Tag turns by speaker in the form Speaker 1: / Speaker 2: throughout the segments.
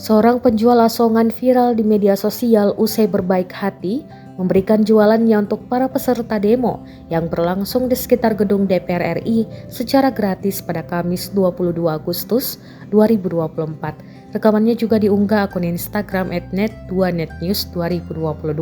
Speaker 1: Seorang penjual asongan viral di media sosial usai berbaik hati memberikan jualannya untuk para peserta demo yang berlangsung di sekitar gedung DPR RI secara gratis pada Kamis 22 Agustus 2024. Rekamannya juga diunggah akun Instagram @net2netnews2022.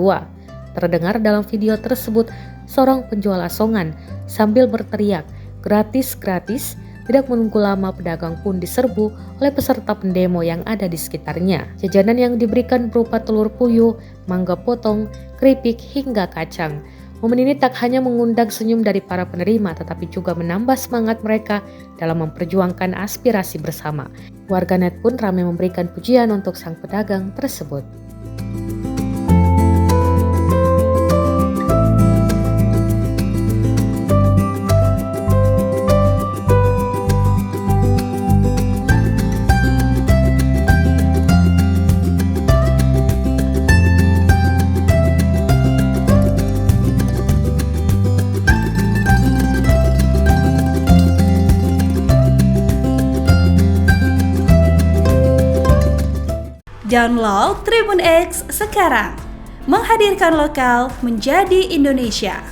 Speaker 1: Terdengar dalam video tersebut seorang penjual asongan sambil berteriak, "Gratis, gratis!" Tidak menunggu lama, pedagang pun diserbu oleh peserta pendemo yang ada di sekitarnya. Jajanan yang diberikan berupa telur puyuh, mangga potong, keripik, hingga kacang. Momen ini tak hanya mengundang senyum dari para penerima, tetapi juga menambah semangat mereka dalam memperjuangkan aspirasi bersama. Warganet pun ramai memberikan pujian untuk sang pedagang tersebut.
Speaker 2: Download Tribun X sekarang, menghadirkan lokal menjadi Indonesia.